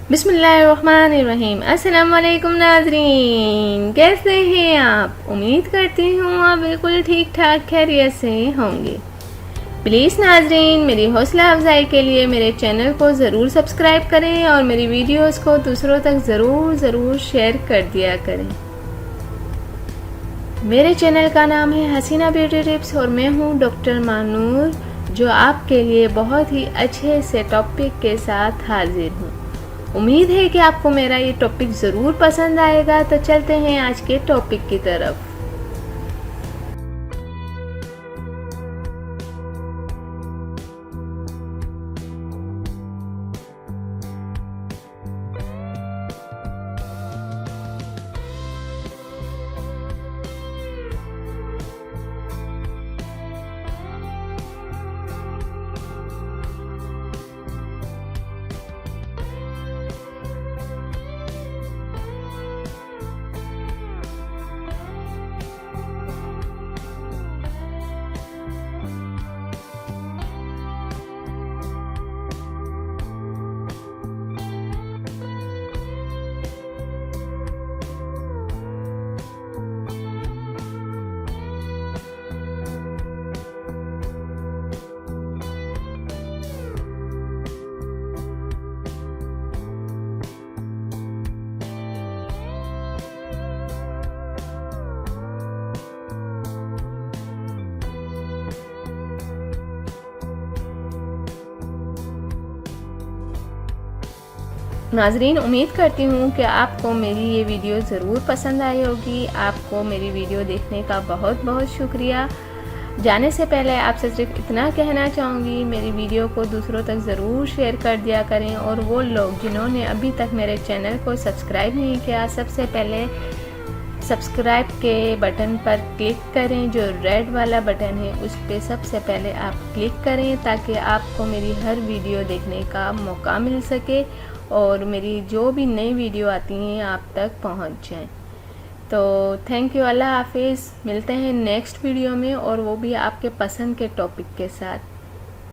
बिस्मिल्लाहिर्रहमानिर्रहीम। अस्सलाम वालेकुम नाज़रीन, कैसे हैं आप? उम्मीद करती हूँ आप बिल्कुल ठीक ठाक खैरियत से होंगे। प्लीज़ नाज़रीन, मेरी हौसला अफजाई के लिए मेरे चैनल को ज़रूर सब्सक्राइब करें और मेरी वीडियोस को दूसरों तक ज़रूर शेयर कर दिया करें। मेरे चैनल का नाम है हसीना ब्यूटी टिप्स और मैं हूँ डॉक्टर मानूर, जो आपके लिए बहुत ही अच्छे से टॉपिक के साथ हाजिर हूँ। उम्मीद है कि आपको मेरा ये टॉपिक ज़रूर पसंद आएगा। तो चलते हैं आज के टॉपिक की तरफ। नाजरीन, उम्मीद करती हूँ कि आपको मेरी ये वीडियो ज़रूर पसंद आई होगी। आपको मेरी वीडियो देखने का बहुत बहुत शुक्रिया। जाने से पहले आपसे सिर्फ इतना कहना चाहूँगी, मेरी वीडियो को दूसरों तक ज़रूर शेयर कर दिया करें। और वो लोग जिन्होंने अभी तक मेरे चैनल को सब्सक्राइब नहीं किया, सबसे पहले सब्सक्राइब के बटन पर क्लिक करें। जो रेड वाला बटन है उस पर सबसे पहले आप क्लिक करें, ताकि आपको मेरी हर वीडियो देखने का मौका मिल सके और मेरी जो भी नई वीडियो आती हैं आप तक पहुंच जाएं। तो थैंक यू, अल्लाह हाफिज़। मिलते हैं नेक्स्ट वीडियो में, और वो भी आपके पसंद के टॉपिक के साथ।